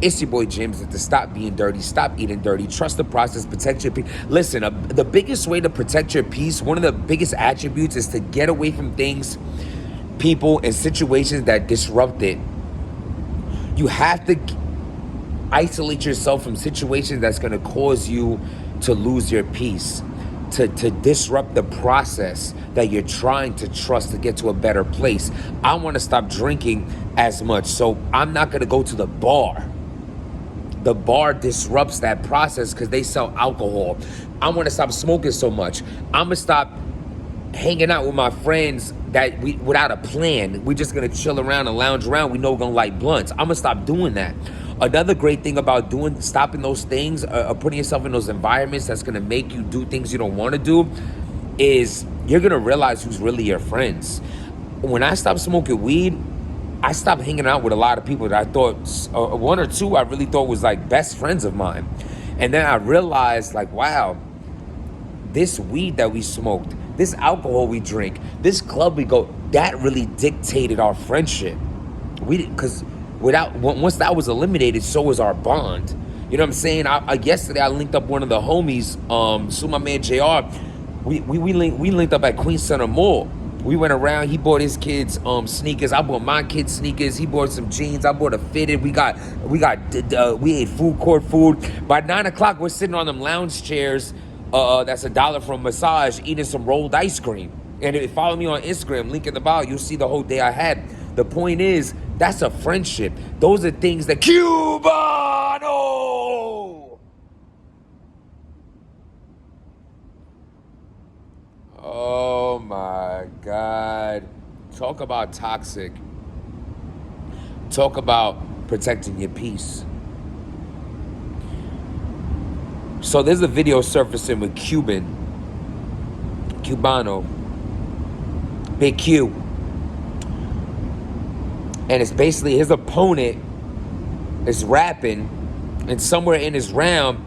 It's your boy James. To stop being dirty, stop eating dirty, trust the process, protect your peace. Listen, the biggest way to protect your peace, one of the biggest attributes is to get away from things, people, and situations that disrupt it. You have to isolate yourself from situations that's going to cause you to lose your peace, to disrupt the process that you're trying to trust to get to a better place. I want to stop drinking as much, so I'm not going to go to the bar. The bar disrupts that process because they sell alcohol. I want to stop smoking so much. I'm going to stop hanging out with my friends that without a plan. We're just going to chill around and lounge around. We know we're going to light blunts. I'm going to stop doing that. Another great thing about stopping those things, putting yourself in those environments that's going to make you do things you don't want to do, is you're going to realize who's really your friends. When I stopped smoking weed, I stopped hanging out with a lot of people that I thought, one or two I really thought was like best friends of mine. And then I realized, like, wow, this weed that we smoked, this alcohol we drink, this club we go, that really dictated our friendship. Because once that was eliminated, so was our bond. You know what I'm saying? Yesterday I linked up one of the homies, my man JR. We linked up at Queens Center Mall. We went around. He bought his kids sneakers. I bought my kids sneakers. He bought some jeans. I bought a fitted. We ate food court food. By 9 o'clock, we're sitting on them lounge chairs. That's $1 for a massage, eating some rolled ice cream. And if you follow me on Instagram, link in the bio, you'll see the whole day I had. The point is, that's a friendship. Those are things that Quban. Oh my God. Talk about toxic. Talk about protecting your peace. So there's a video surfacing with Cubano, Big Q. And it's basically his opponent is rapping, and somewhere in his round,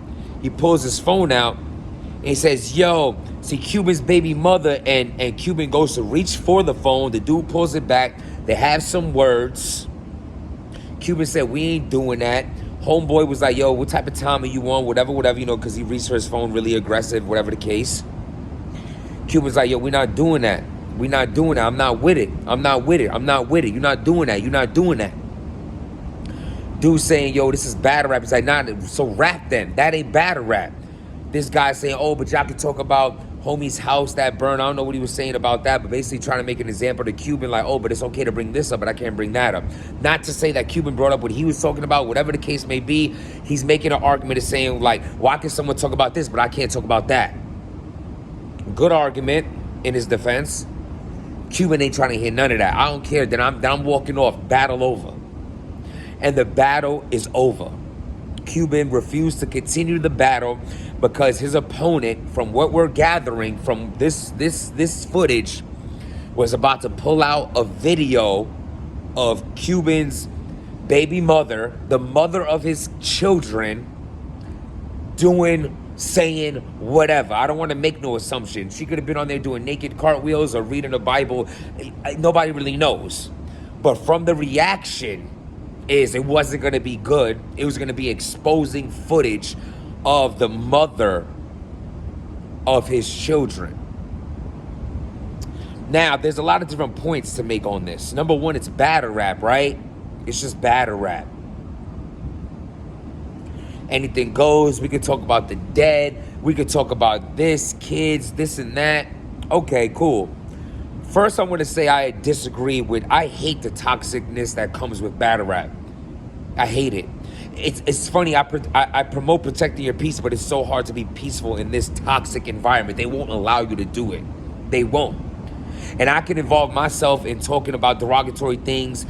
he pulls his phone out and he says, yo, see Cuban's baby mother, and Cuban goes to reach for the phone. The dude pulls it back. They have some words. Cuban said, we ain't doing that. Homeboy was like, yo, what type of time are you on? Whatever, you know, because he reached for his phone really aggressive, whatever the case. Cuban's like, yo, we're not doing that. We're not doing that. I'm not with it. I'm not with it. I'm not with it. You're not doing that. You're not doing that. Dude saying, yo, this is battle rap. He's like, nah, so rap then. That ain't battle rap. This guy saying, oh, but y'all can talk about homie's house that burned. I don't know what he was saying about that, but basically trying to make an example to Cuban, like, oh, but it's okay to bring this up, but I can't bring that up. Not to say that Cuban brought up what he was talking about, whatever the case may be. He's making an argument of saying, like, why can someone talk about this, but I can't talk about that? Good argument in his defense. Cuban ain't trying to hear none of that. I don't care. Then I'm walking off. Battle over. And the battle is over. Cuban refused to continue the battle because his opponent, from what we're gathering from this footage, was about to pull out a video of Cuban's baby mother, the mother of his children, saying whatever. I don't want to make no assumption. She could have been on there doing naked cartwheels or reading the Bible. Nobody really knows. But from the reaction, it wasn't going to be good. It was going to be exposing footage of the mother of his children. Now, there's a lot of different points to make on this. Number one, it's battle rap, right? It's just battle rap. Anything goes. We could talk about the dead. We could talk about this, kids, this and that. Okay, cool. First, I want to say I disagree with, I hate the toxicness that comes with battle rap. I hate it. It's funny, I promote protecting your peace, but it's so hard to be peaceful in this toxic environment. They won't allow you to do it. They won't. And I can involve myself in talking about derogatory things,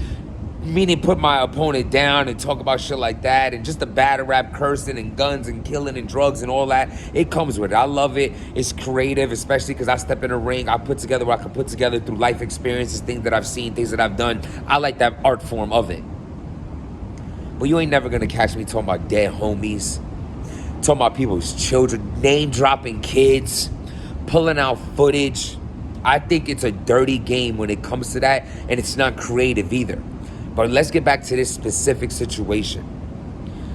meaning put my opponent down and talk about shit like that, and just the battle rap, cursing and guns and killing and drugs and all that. It comes with it. I love it. It's creative, especially because I step in a ring. I put together what I can put together through life experiences, things that I've seen, things that I've done. I like that art form of it. But you ain't never gonna catch me talking about dead homies, talking about people's children, name-dropping kids, pulling out footage. I think it's a dirty game when it comes to that, and it's not creative either. But let's get back to this specific situation.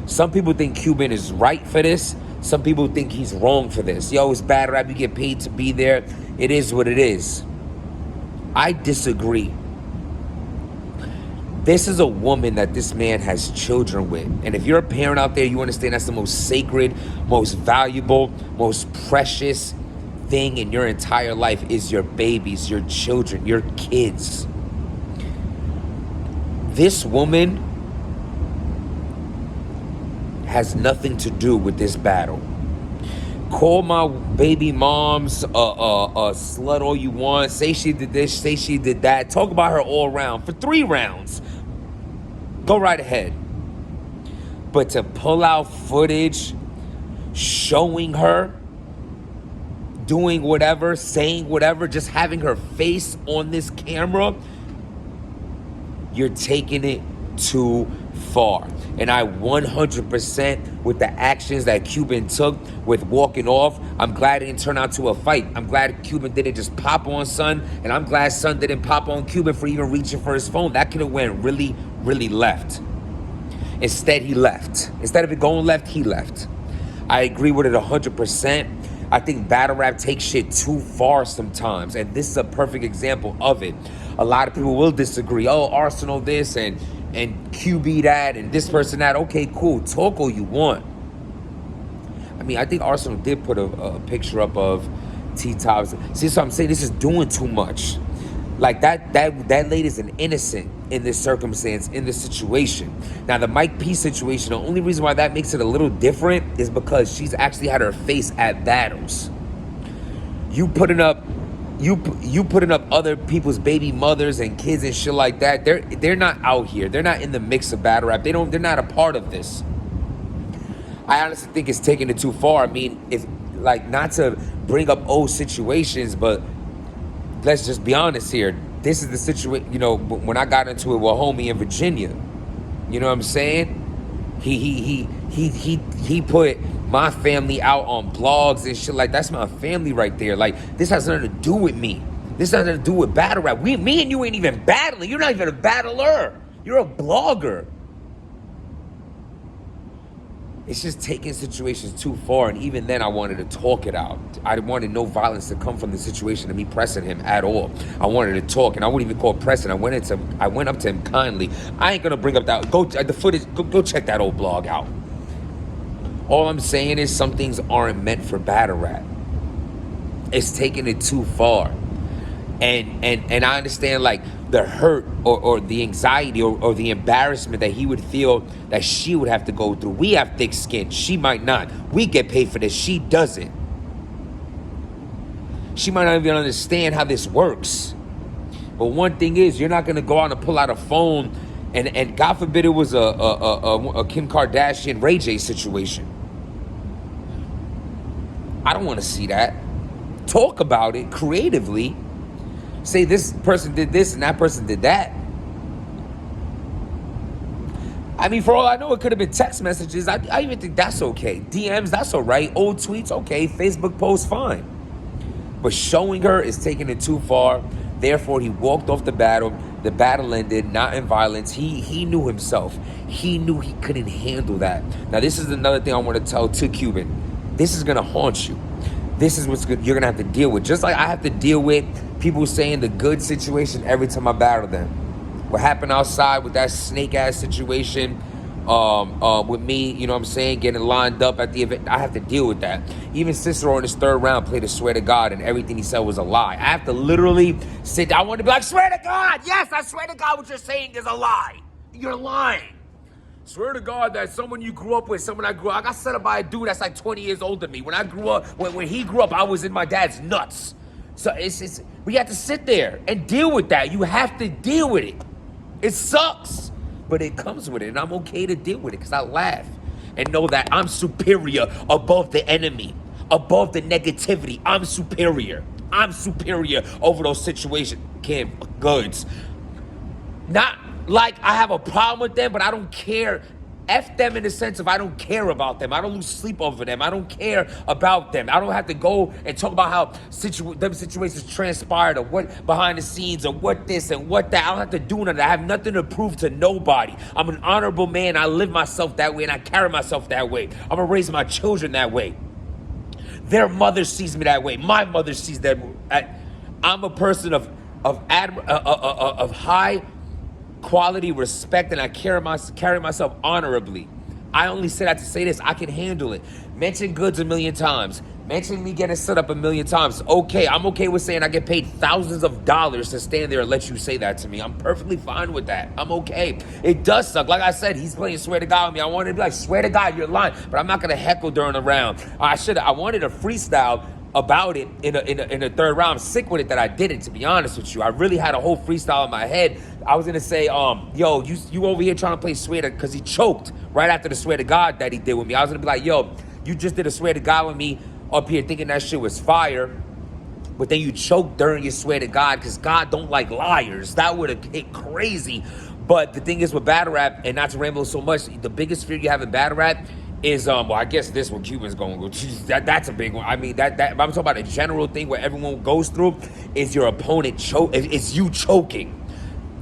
Some people think Cuban is right for this. Some people think he's wrong for this. Yo, it's bad rap. You get paid to be there. It is what it is. I disagree. This is a woman that this man has children with. And if you're a parent out there, you understand that's the most sacred, most valuable, most precious thing in your entire life is your babies, your children, your kids. This woman has nothing to do with this battle. Call my baby moms a slut all you want. Say she did this, say she did that. Talk about her all around for 3 rounds. Go right ahead. But to pull out footage showing her doing whatever, saying whatever, just having her face on this camera, you're taking it too far. And I 100% with the actions that Cuban took with walking off, I'm glad it didn't turn out to a fight. I'm glad Cuban didn't just pop on Son, and I'm glad Son didn't pop on Cuban for even reaching for his phone. That could have went really, really left. Instead, he left. Instead of it going left, he left. I agree with it 100%. I think battle rap takes shit too far sometimes, and this is a perfect example of it. A lot of people will disagree. Oh, Arsenal this and QB that and this person that. Okay, cool. Talk all you want. I mean, I think Arsenal did put a picture up of T-Tops. See, so I'm saying this is doing too much. Like that lady's an innocent in this circumstance, in this situation. Now, the Mike P situation, the only reason why that makes it a little different is because she's actually had her face at battles. You putting up other people's baby mothers and kids and shit like that. They're not out here. They're not in the mix of battle rap. They're not a part of this. I honestly think it's taking it too far. I mean, if like, not to bring up old situations, but let's just be honest here. This is the situation, you know, when I got into it with homie in Virginia, you know what I'm saying? He put my family out on blogs and shit. Like, that's my family right there. Like, this has nothing to do with me. This has nothing to do with battle rap. Me and you ain't even battling. You're not even a battler. You're a blogger. It's just taking situations too far, and even then I wanted to talk it out. I wanted no violence to come from the situation of me pressing him at all. I wanted to talk, and I wouldn't even call it pressing. I went up to him kindly. I ain't gonna bring up that the footage. Go check that old blog out. All I'm saying is some things aren't meant for battle rap. It's taking it too far. And I understand, like, the hurt or the anxiety or the embarrassment that he would feel that she would have to go through. We have thick skin. She might not. We get paid for this. She doesn't. She might not even understand how this works. But one thing is, you're not going to go out and pull out a phone and God forbid it was a Kim Kardashian Ray J situation. I don't want to see that. Talk about it creatively. Say this person did this and that person did that. I mean, for all I know, it could have been text messages. I even think that's okay. DMs, that's all right. Old tweets, okay. Facebook posts, fine. But showing her is taking it too far. Therefore, he walked off the battle. The battle ended, not in violence. He knew himself. He knew he couldn't handle that. Now, this is another thing I want to tell to Cuban. This is going to haunt you. This is what you're going to have to deal with. Just like I have to deal with people saying the good situation every time I battle them. What happened outside with that snake-ass situation with me, you know what I'm saying, getting lined up at the event, I have to deal with that. Even Cicero in his 3rd round played a swear to God, and everything he said was a lie. I have to literally sit down. I want to be like, swear to God, yes, I swear to God what you're saying is a lie. You're lying. Swear to God that someone you grew up with, someone I grew up, I got set up by a dude that's like 20 years older than me. When I grew up, when he grew up, I was in my dad's nuts. So it's we have to sit there and deal with that. You have to deal with it. It sucks, but it comes with it, and I'm okay to deal with it because I laugh and know that I'm superior above the enemy, above the negativity. I'm superior. I'm superior over those situations. Kim, goods. Not like I have a problem with them, but I don't care F them in the sense of I don't care about them. I don't lose sleep over them. I don't care about them. I don't have to go and talk about how them situations transpired or what behind the scenes or what this and what that. I don't have to do none of that. I have nothing to prove to nobody. I'm an honorable man. I live myself that way and I carry myself that way. I'm going to raise my children that way. Their mother sees me that way. My mother sees that. I'm a person of high quality respect, and I carry myself honorably. I only say that to say this. I can handle it. Mention goods a million times. Mention me getting set up a million times. Okay, I'm okay with saying I get paid thousands of dollars to stand there and let you say that to me. I'm perfectly fine with that. I'm okay. It does suck. Like I said, he's playing swear to God with me. I wanted to be like, swear to God, you're lying. But I'm not going to heckle during the round. I wanted a freestyle about it in a third round. I'm sick with it that I did it, to be honest with you. I really had a whole freestyle in my head. I was gonna say, yo, you over here trying to play swear to, because he choked right after the swear to God that he did with me. I was gonna be like, yo, you just did a swear to God with me up here thinking that shit was fire, but then you choked during your swear to God because God don't like liars. That would have hit crazy. But the thing is with battle rap, and not to ramble so much, the biggest fear you have in battle rap is well, I guess this one Cuban's going to go. That's a big one. I mean, that I'm talking about a general thing where everyone goes through is your opponent choke. It's you choking.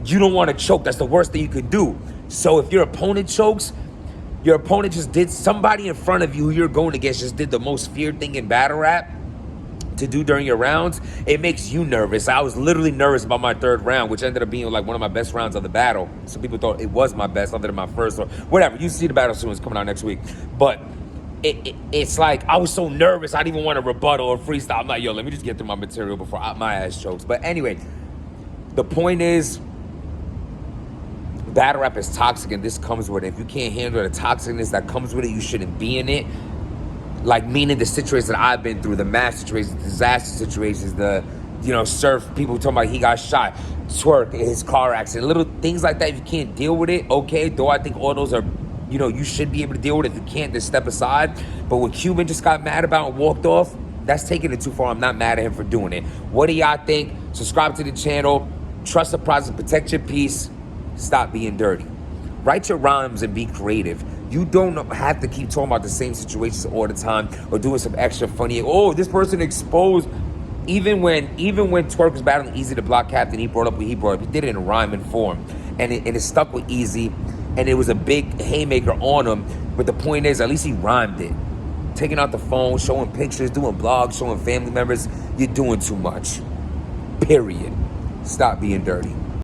You don't want to choke. That's the worst thing you could do. So if your opponent chokes, your opponent just did, somebody in front of you who you're going against just did the most feared thing in battle rap to do during your rounds, it makes you nervous. I was literally nervous about my third round, which ended up being like one of my best rounds of the battle. Some people thought it was my best other than my first, or whatever. You see the battle soon. It's coming out next week. But it's like I was so nervous I didn't even want to rebuttal or freestyle. I'm like, yo, let me just get through my material before my ass chokes. But anyway, the point is, battle rap is toxic, and this comes with it. If you can't handle the toxicness that comes with it, you shouldn't be in it. Like, meaning the situations that I've been through, the mass situations, disaster situations, the, surf, people talking about he got shot, twerk, his car accident, little things like that. If you can't deal with it, okay, though I think all those are, you should be able to deal with it. If you can't, then step aside. But what Cuban just got mad about and walked off, that's taking it too far. I'm not mad at him for doing it. What do y'all think? Subscribe to the channel. Trust the process. Protect your peace. Stop being dirty. Write your rhymes and be creative. You don't have to keep talking about the same situations all the time or doing some extra funny. Oh, this person exposed. Even when Twerk was battling Easy to block Captain, he brought up what he brought up. He did it in a rhyming form, and it stuck with Easy, and it was a big haymaker on him. But the point is, at least he rhymed it. Taking out the phone, showing pictures, doing blogs, showing family members. You're doing too much. Period. Stop being dirty.